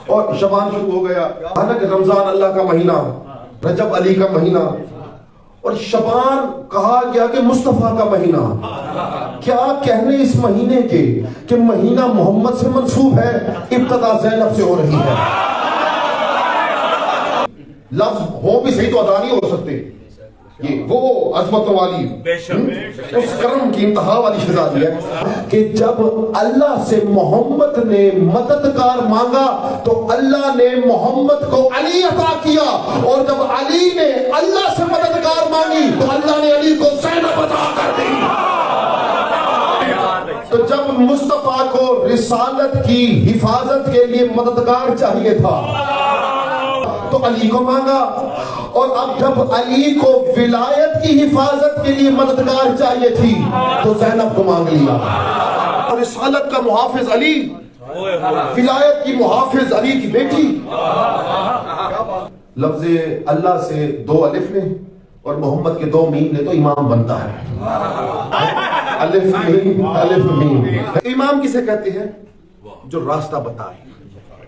اور شبان شروع ہو گیا، حالانکہ رمضان اللہ کا مہینہ، رجب علی کا مہینہ، اور شبان کہا گیا کہ مصطفیٰ کا مہینہ۔ کیا کہنے اس مہینے کے کہ مہینہ محمد سے منسوب ہے، ابتدا زینب سے ہو رہی ہے۔ لفظ ہو بھی صحیح تو ادا نہیں ہو سکتے۔ یہ وہ عظمتوں والی اس کرم کی انتہا والی شہزادی ہے کہ جب اللہ سے محمد نے مددگار مانگا تو اللہ نے محمد کو علی عطا کیا، اور جب علی نے اللہ سے مددگار مانگی تو اللہ نے علی کو زینب عطا کر دی۔ تو جب مصطفیٰ کو رسالت کی حفاظت کے لیے مددگار چاہیے تھا تو علی کو مانگا، اور اب جب علی کو ولایت کی حفاظت کے لیے مددگار چاہیے تھی تو زینب کو مانگ لیا۔ اور رسالت کا محافظ علی، ولایت کی محافظ علی کی بیٹی۔ لفظ اللہ سے 2 الف نے اور محمد کے 2 میم نے تو امام بنتا ہے۔ الف میم الف میم۔ امام کسے کہتے ہیں؟ جو راستہ بتائے،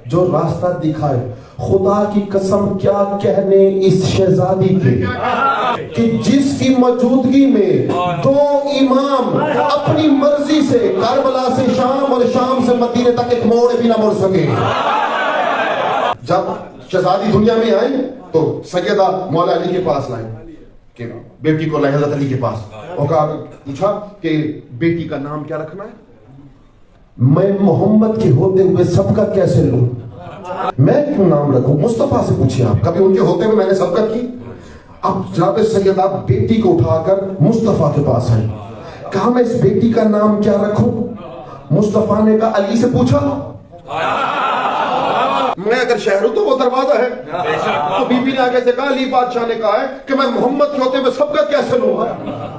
جو راستہ دکھائے۔ خدا کی قسم کیا کہنے اس شہزادی کے کہ جس کی موجودگی میں 2 امام اپنی مرضی سے کربلا سے شام اور شام سے مدینے تک ایک موڑ بھی نہ موڑ سکے۔ جب شہزادی دنیا میں آئیں تو سیدہ مولا علی کے پاس لائیں کہ بیٹی کو لائیں، حضرت علی کے پاس، اور کہا پوچھا کہ بیٹی کا نام کیا رکھنا ہے؟ میں محمد کے ہوتے ہوئے سبقت کیسے لوں؟ میں کیوں نام رکھوں؟ مصطفیٰ سے پوچھیں آپ، کبھی ان کے ہوتے ہوئے میں نے سبقت کی؟ اب جناب سیدہ بیٹی کو اٹھا کر مصطفیٰ کے پاس آئی، کہا میں اس بیٹی کا نام کیا رکھوں؟ مصطفیٰ نے کہا علی سے پوچھا؟ میں اگر شہر ہوں تو وہ دروازہ ہے۔ تو بی بی نے آگے سے کہا علی بادشاہ نے کہا ہے کہ میں محمد کے ہوتے ہوئے سبقت کیسے لوں گا؟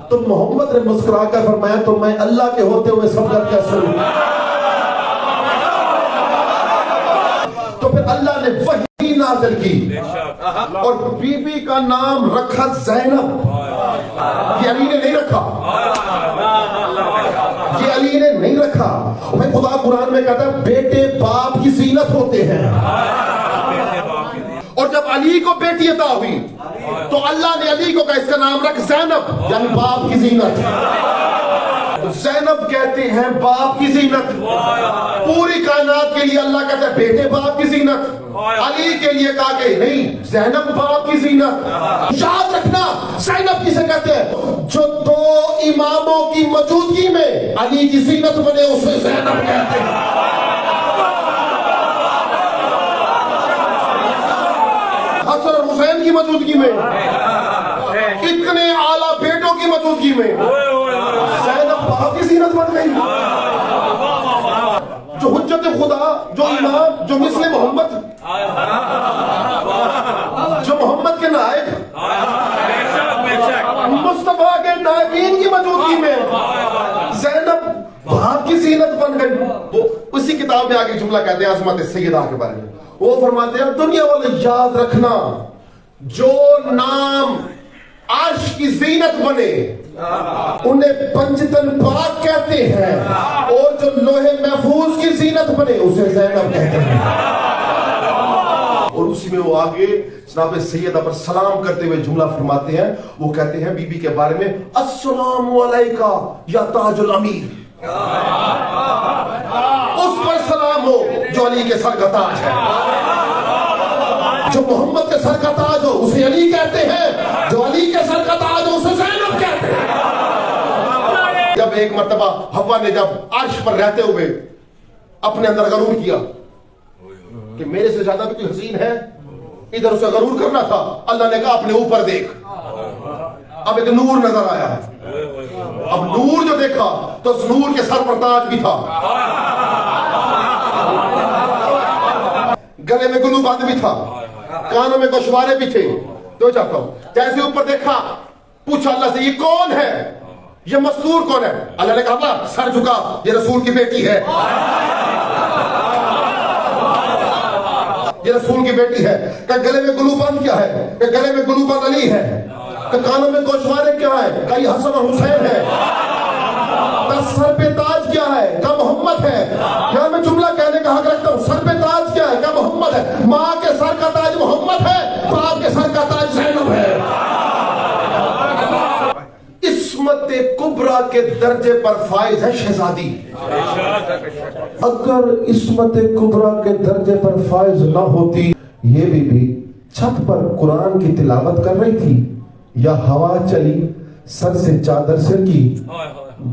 تو محمد نے مسکرا کر فرمایا تو میں اللہ کے ہوتے ہوئے سبقت کیسے لوں؟ تو پھر اللہ نے وحی نازل کی اور بی بی کا نام رکھا زینب۔ یہ علی نے نہیں رکھا، یہ علی نے نہیں رکھا۔ میں خدا قرآن میں کہتا ہے بیٹے باپ کی زینت ہوتے ہیں، اور جب علی کو بیٹی عطا ہوئی تو اللہ نے علی کو کہا اس کا نام رکھ زینب، یعنی باپ کی زینت۔ زینب کہتے ہیں باپ کی زینت، پوری کائنات کے لیے اللہ کہتا ہے بیٹے باپ کی زینت، علی کے لیے کہا کہ نہیں زینب باپ کی زینت۔ یاد رکھنا زینب کسے کہتے ہیں؟ جو 2 اماموں کی موجودگی میں علی کی زینت بنے اسے زینب کہتے ہیں۔ حسن اور حسین کی موجودگی میں، اتنے اعلیٰ بیٹوں کی موجودگی میں زینب باپ کی زینت بن گئی۔ جو حجت خدا، جو امام، جو مثل محمد، جو محمد کے نائب، مصطفیٰ کے نائبین کی موجودگی میں زینب باپ کی زینت بن گئی۔ اسی کتاب میں آگے جملہ کہتے ہیں عظمت سیدہ کے بارے میں، وہ فرماتے ہیں دنیا والے یاد رکھنا جو نام عرش کی زینت بنے انہیں پنجتن پاک کہتے ہیں، اور جو لوح محفوظ کی زینت بنے اسے زینب کہتے ہیں۔ اور اسی میں وہ آگے جناب سیدہ پر سلام کرتے ہوئے جملہ فرماتے ہیں، وہ کہتے ہیں بی بی کے بارے میں السلام علیکہ یا تاج الامیر، اس پر سلام ہو جو علی کے سر کا تاج ہے۔ جو محمد کے سر کا تاج ہو اسے علی کہتے ہیں، جو علی کے سر کا تاج ہو اسے زینب کہتے ہیں۔ جب ایک مرتبہ حوا نے جب عرش پر رہتے ہوئے اپنے اندر غرور کیا کہ میرے سے زیادہ بھی کوئی حسین ہے، ادھر اسے غرور کرنا تھا، اللہ نے کہا اپنے اوپر دیکھ۔ اب ایک نور نظر آیا ہے، اب نور جو دیکھا تو اس نور کے سر پر تاج بھی تھا، گلے میں گلو بند بھی تھا، کانوں میں گوشوارے بھی تھے۔ تو چاہتا ہوں جیسے اوپر دیکھا پوچھا اللہ سے یہ کون ہے، یہ مستور کون ہے؟ اللہ نے کہا سر جھکا، یہ رسول کی بیٹی ہے، یہ رسول کی بیٹی ہے۔ کہ گلے میں گلو بند کیا ہے؟ کہ گلے میں گلو بند علی ہے۔ کہ کانوں میں گوشوارے کیا ہے؟ کہ یہ حسن اور حسین ہے۔ کہ سر پہ تاج کیا ہے؟ کہ محمد ہے۔ یہاں میں جملہ کہنے کا حق رکھتا ہوں، سر پہ تاج کیا ہے؟ کہ محمد ہے. ماں کے سر کا تاج محمد ہے, باپ کے سر کا تاج زینب ہے. عصمت کبریٰ کے درجے پر فائز ہے شہزادی. اگر عصمت کبریٰ کے درجے پر فائز نہ ہوتی, یہ بھی چھت پر قرآن کی تلاوت کر رہی تھی, یا ہوا چلی سر سے چادر سر کی,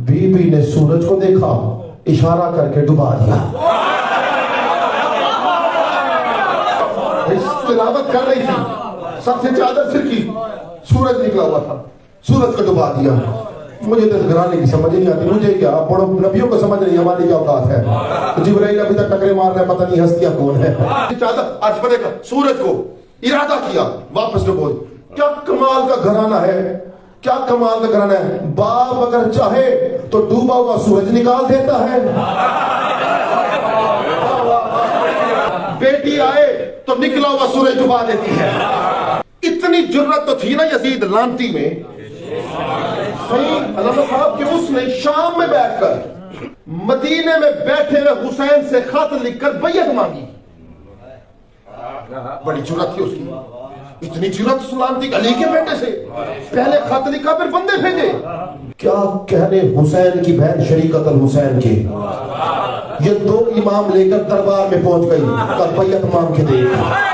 بی بی نے سورج کو دیکھا, اشارہ کر کے ڈبا دیا. تلاوت کر رہی تھی, سر سے چادر سر کی, سورج نکلا ہوا تھا, سورج کو ڈبا دیا. مجھے تو گھرانے کی سمجھ نہیں آتی, مجھے کیا پڑھو نبیوں کو سمجھ نہیں, ہماری کیا اوقات ہے. جبرائیل ابھی تک ٹکرے مار رہے, پتہ نہیں ہستیاں کون ہے. چادر عرش پر دیکھا, سورج کو ارادہ کیا, واپس ڈبو. کیا کمال کا گھرانہ ہے, کیا کمال کا گھرانہ ہے. باپ اگر چاہے تو ڈوبا ہوا سورج نکال دیتا ہے, بیٹی آئے تو نکلا ہوا سورج ڈبا دیتی ہے. اتنی جرت تو تھی نا یزید لانتی میں, صحیح علامہ صاحب کہ اس نے شام میں بیٹھ کر مدینے میں بیٹھے ہوئے حسین سے خط لکھ کر بیعت مانگی. بڑی جرت تھی اس کی, اتنی جرت سلامتی علی کے بیٹے سے, پہلے خط لکھا پھر بندے بھیجے. کیا کہنے حسین کی بہن شریکت الحسین کے, یہ 2 امام لے کر دربار میں پہنچ گئی, کل بیعت مانگ کے دیکھ.